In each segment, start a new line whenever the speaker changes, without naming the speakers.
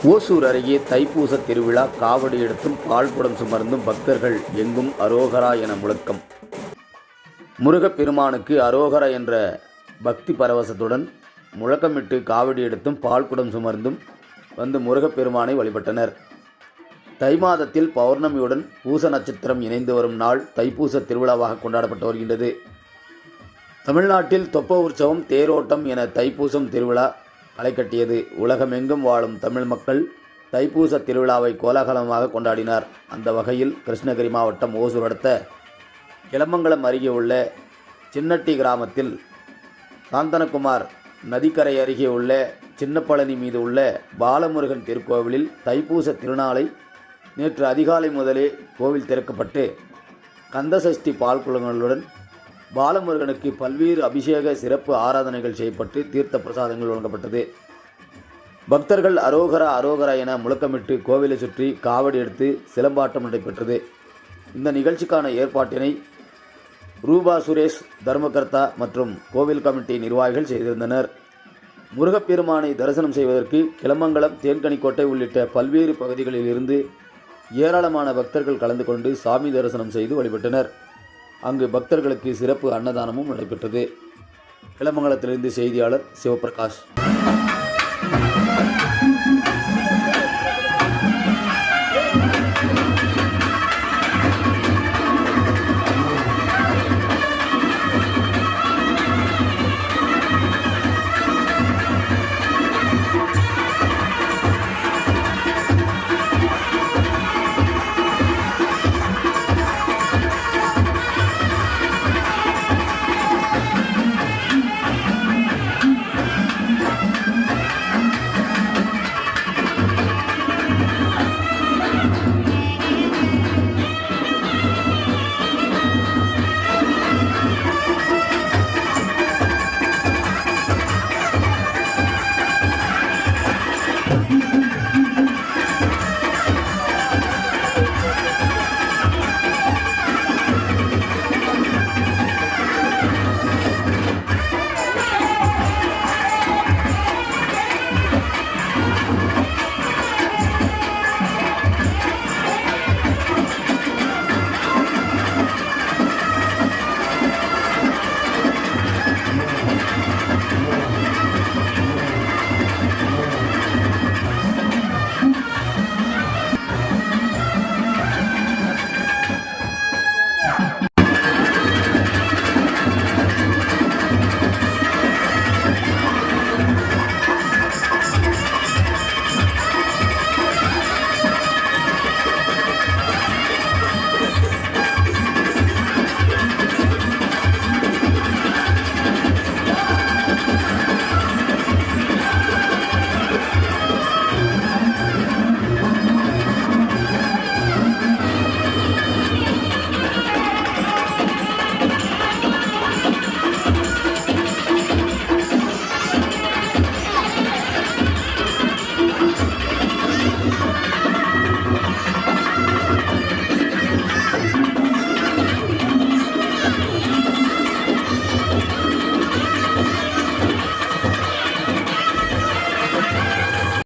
ஓசூர் அருகே தைப்பூச திருவிழா. காவடி எடுத்தும் பால்குடம் சுமர்ந்தும் பக்தர்கள் எங்கும் அரோகரா என முழக்கம். முருகப்பெருமானுக்கு அரோகரா என்ற பக்தி பரவசத்துடன் முழக்கமிட்டு காவடி எடுத்தும் பால்குடம் சுமர்ந்தும் வந்து முருகப்பெருமானை வழிபட்டனர். தை மாதத்தில் பௌர்ணமியுடன் பூச நட்சத்திரம் இணைந்து வரும் நாள் தைப்பூச திருவிழாவாக கொண்டாடப்பட்டு வருகின்றது. தமிழ்நாட்டில் தொப்ப உற்சவம், தேரோட்டம் என தைப்பூசம் திருவிழா களை கட்டியது. உலகமெங்கும் வாழும் தமிழ் மக்கள் தைப்பூச திருவிழாவை கோலாகலமாக கொண்டாடினார். அந்த வகையில் கிருஷ்ணகிரி மாவட்டம் ஓசூர் அடுத்த கிளமங்கலம் அருகே உள்ள சின்னட்டி கிராமத்தில் சாந்தனகுமார் நதிக்கரை அருகே உள்ள சின்னப்பழனி மீது உள்ள பாலமுருகன் திருக்கோவிலில் தைப்பூச திருநாளை நேற்று அதிகாலை முதலே கோவில் திறக்கப்பட்டு கந்தசஷ்டி பால்குடங்களுடன் பாலமுருகனுக்கு பல்வேறு அபிஷேக சிறப்பு ஆராதனைகள் செய்யப்பட்டு தீர்த்த பிரசாதங்கள் வழங்கப்பட்டது. பக்தர்கள் அரோகரா அரோகரா என முழக்கமிட்டு கோவிலை சுற்றி காவடி எடுத்து சிலம்பாட்டம் நடைபெற்றது. இந்த நிகழ்ச்சிக்கான ஏற்பாட்டினை ரூபா சுரேஷ், தர்மகர்த்தா மற்றும் கோவில் கமிட்டி நிர்வாகிகள் செய்திருந்தனர். முருகப்பெருமானை தரிசனம் செய்வதற்கு கிளமங்கலம், தேன்கனிக்கோட்டை உள்ளிட்ட பல்வேறு பகுதிகளில் இருந்து ஏராளமான பக்தர்கள் கலந்து கொண்டு சாமி தரிசனம் செய்து வழிபட்டனர். அங்கு பக்தர்களுக்கு சிறப்பு அன்னதானமும் நடைபெற்றது. கிளமங்கலத்திலிருந்து செய்தியாளர் சிவபிரகாஷ்.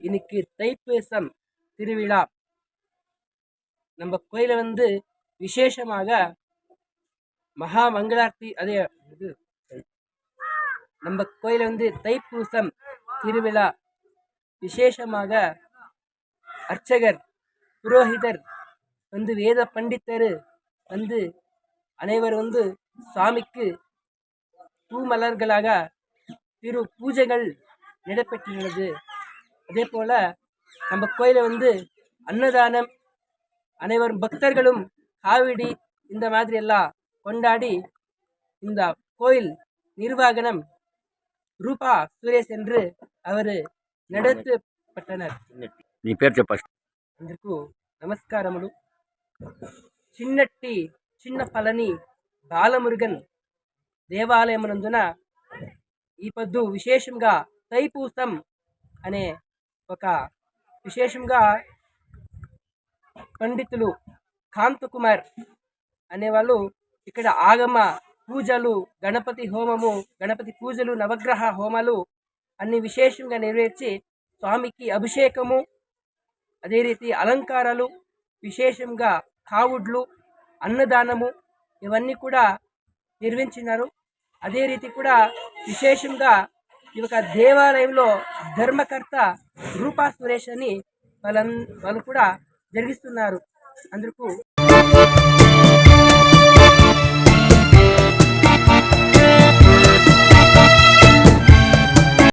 இன்னைக்கு தைப்பூசம் திருவிழா. நம்ம கோயில விசேஷமாக மகா மங்களார்த்தி. அதே நம்ம கோயில தைப்பூசம் திருவிழா விசேஷமாக அர்ச்சகர், புரோஹிதர் வேத பண்டித்தர் அனைவர் சுவாமிக்கு பூமலர்களாக திரு பூஜைகள் நடைபெற்றுள்ளது. அதே போல நம்ம கோயில அன்னதானம், அனைவரும் பக்தர்களும் காவடி இந்த மாதிரி எல்லாம் கொண்டாடி இந்த கோயில் நிர்வாகனம் ரூபா சுரேஷ் என்று அவர் நடத்தப்பட்டனர். అందరికీ నమస్కారములు. చిన్నట్టి చిన్నపళని బాలమురుగన్ దేవాలయమునందున ఈ పొద్దు విశేషంగా తైపూసం అనే ఒక విశేషంగా పండితులు కాంతకుమార్ అనేవాళ్ళు ఇక్కడ ఆగమ పూజలు, గణపతి హోమము, గణపతి పూజలు, నవగ్రహ హోమాలు అన్ని విశేషంగా నెరవేర్చి స్వామికి అభిషేకము, అదే రీతి అలంకారాలు, విశేషంగా కావుడ్లు, అన్నదానము ఇవన్నీ కూడా నిర్వహించినారు. అదే రీతి కూడా విశేషంగా ఈ యొక్క దేవాలయంలో ధర్మకర్త రూపా సురేష్ అని వాళ్ళు కూడా జరిగిస్తున్నారు. అందుకు